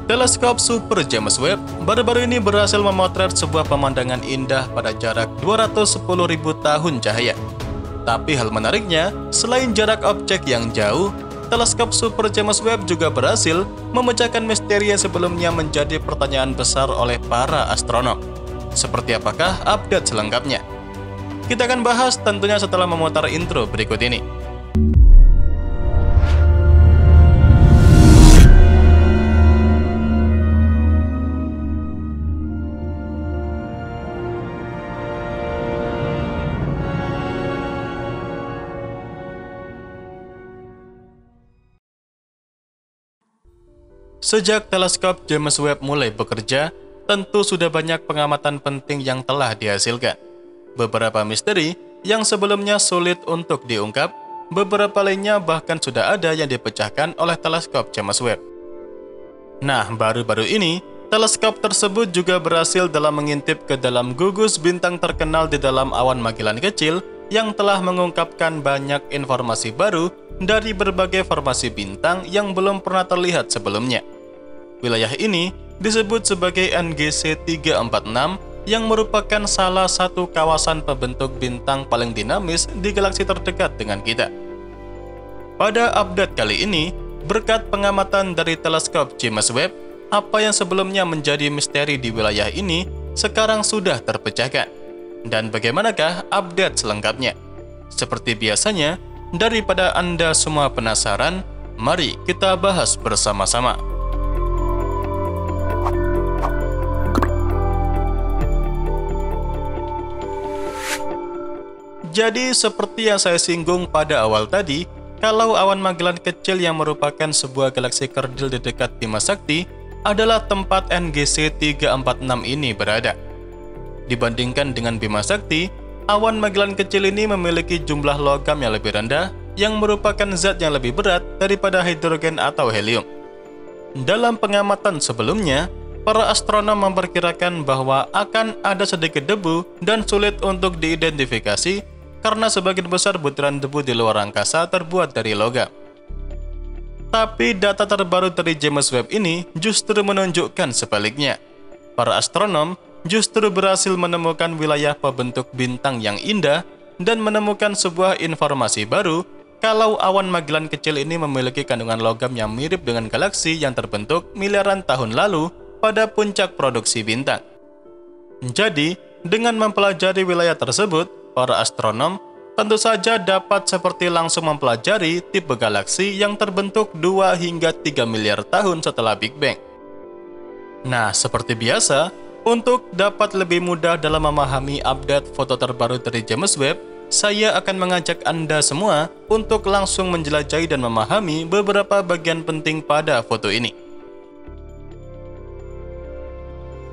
Teleskop Super James Webb baru-baru ini berhasil memotret sebuah pemandangan indah pada jarak 210.000 tahun cahaya. Tapi hal menariknya, selain jarak objek yang jauh, teleskop Super James Webb juga berhasil memecahkan misteri yang sebelumnya menjadi pertanyaan besar oleh para astronom. Seperti apakah update selengkapnya? Kita akan bahas tentunya setelah memutar intro berikut ini. Sejak teleskop James Webb mulai bekerja, tentu sudah banyak pengamatan penting yang telah dihasilkan. Beberapa misteri yang sebelumnya sulit untuk diungkap, beberapa lainnya bahkan sudah ada yang dipecahkan oleh teleskop James Webb. Nah, baru-baru ini, teleskop tersebut juga berhasil dalam mengintip ke dalam gugus bintang terkenal di dalam awan Magellan kecil yang telah mengungkapkan banyak informasi baru dari berbagai formasi bintang yang belum pernah terlihat sebelumnya. Wilayah ini disebut sebagai NGC 346 yang merupakan salah satu kawasan pembentuk bintang paling dinamis di galaksi terdekat dengan kita. Pada update kali ini, berkat pengamatan dari teleskop James Webb, apa yang sebelumnya menjadi misteri di wilayah ini sekarang sudah terpecahkan. Dan bagaimanakah update selengkapnya? Seperti biasanya, daripada Anda semua penasaran, mari kita bahas bersama-sama. Jadi seperti yang saya singgung pada awal tadi, kalau awan Magellan kecil yang merupakan sebuah galaksi kerdil di dekat Bima Sakti adalah tempat NGC 346 ini berada. Dibandingkan dengan Bima Sakti, awan Magellan kecil ini memiliki jumlah logam yang lebih rendah yang merupakan zat yang lebih berat daripada hidrogen atau helium. Dalam pengamatan sebelumnya, para astronom memperkirakan bahwa akan ada sedikit debu dan sulit untuk diidentifikasi karena sebagian besar butiran debu di luar angkasa terbuat dari logam. Tapi data terbaru dari James Webb ini justru menunjukkan sebaliknya. Para astronom justru berhasil menemukan wilayah pembentuk bintang yang indah dan menemukan sebuah informasi baru kalau awan Magellan kecil ini memiliki kandungan logam yang mirip dengan galaksi yang terbentuk miliaran tahun lalu pada puncak produksi bintang. Jadi, dengan mempelajari wilayah tersebut, para astronom tentu saja dapat seperti langsung mempelajari tipe galaksi yang terbentuk 2 hingga 3 miliar tahun setelah Big Bang. Nah, seperti biasa, untuk dapat lebih mudah dalam memahami update foto terbaru dari James Webb, saya akan mengajak Anda semua untuk langsung menjelajahi dan memahami beberapa bagian penting pada foto ini.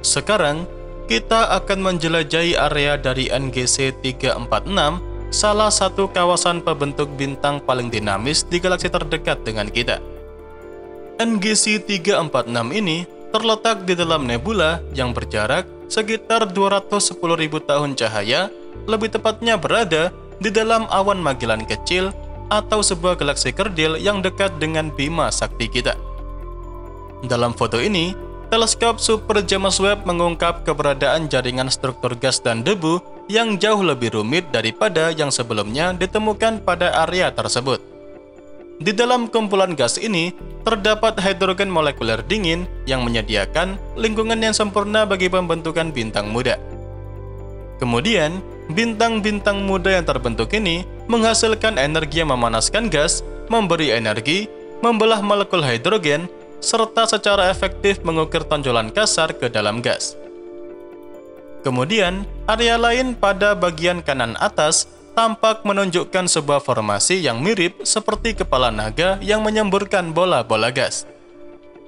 Sekarang, kita akan menjelajahi area dari NGC 346, salah satu kawasan pembentuk bintang paling dinamis di galaksi terdekat dengan kita. NGC 346 ini terletak di dalam nebula yang berjarak sekitar 210.000 tahun cahaya, lebih tepatnya berada di dalam awan Magellan kecil atau sebuah galaksi kerdil yang dekat dengan Bima Sakti kita. Dalam foto ini, teleskop Super James Webb mengungkap keberadaan jaringan struktur gas dan debu yang jauh lebih rumit daripada yang sebelumnya ditemukan pada area tersebut. Di dalam kumpulan gas ini, terdapat hidrogen molekuler dingin yang menyediakan lingkungan yang sempurna bagi pembentukan bintang muda. Kemudian, bintang-bintang muda yang terbentuk ini menghasilkan energi yang memanaskan gas, memberi energi, membelah molekul hidrogen, serta secara efektif mengukir tonjolan kasar ke dalam gas. Kemudian, area lain pada bagian kanan atas tampak menunjukkan sebuah formasi yang mirip seperti kepala naga yang menyemburkan bola-bola gas.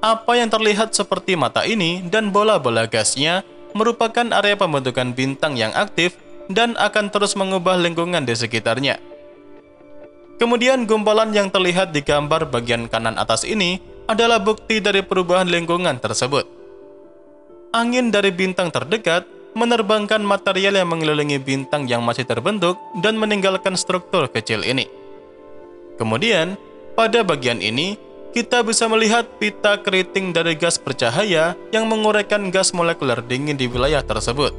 Apa yang terlihat seperti mata ini dan bola-bola gasnya merupakan area pembentukan bintang yang aktif dan akan terus mengubah lingkungan di sekitarnya. Kemudian gumpalan yang terlihat di gambar bagian kanan atas ini adalah bukti dari perubahan lingkungan tersebut. Angin dari bintang terdekat menerbangkan material yang mengelilingi bintang yang masih terbentuk dan meninggalkan struktur kecil ini. Kemudian, pada bagian ini, kita bisa melihat pita keriting dari gas bercahaya yang menguraikan gas molekuler dingin di wilayah tersebut.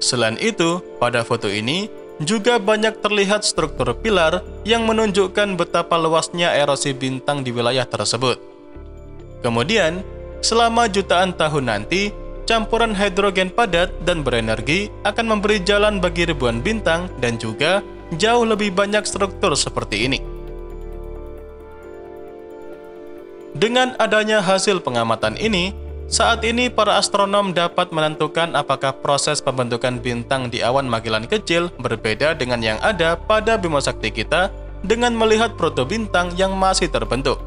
Selain itu, pada foto ini juga banyak terlihat struktur pilar yang menunjukkan betapa luasnya erosi bintang di wilayah tersebut. Kemudian, selama jutaan tahun nanti, campuran hidrogen padat dan berenergi akan memberi jalan bagi ribuan bintang dan juga jauh lebih banyak struktur seperti ini. Dengan adanya hasil pengamatan ini, saat ini para astronom dapat menentukan apakah proses pembentukan bintang di awan Magellan kecil berbeda dengan yang ada pada Bima Sakti kita dengan melihat protobintang yang masih terbentuk.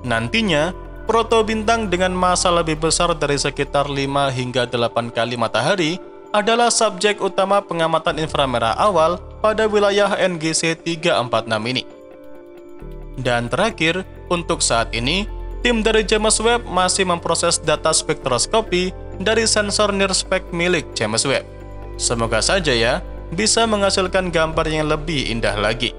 Nantinya, protobintang dengan massa lebih besar dari sekitar 5 hingga 8 kali matahari adalah subjek utama pengamatan inframerah awal pada wilayah NGC 346 ini. Dan terakhir, untuk saat ini, tim dari James Webb masih memproses data spektroskopi dari sensor NIRSPEC milik James Webb. Semoga saja ya, bisa menghasilkan gambar yang lebih indah lagi.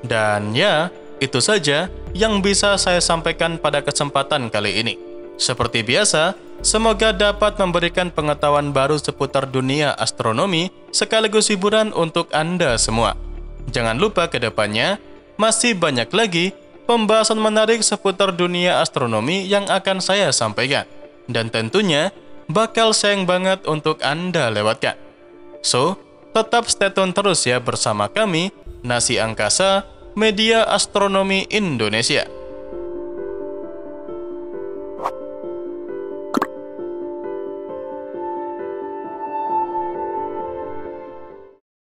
Dan ya, itu saja yang bisa saya sampaikan pada kesempatan kali ini. Seperti biasa, semoga dapat memberikan pengetahuan baru seputar dunia astronomi sekaligus hiburan untuk Anda semua. Jangan lupa ke depannya, masih banyak lagi pembahasan menarik seputar dunia astronomi yang akan saya sampaikan. Dan tentunya bakal sayang banget untuk Anda lewatkan. So, tetap stay tune terus ya bersama kami, Nasi Angkasa, Media Astronomi Indonesia.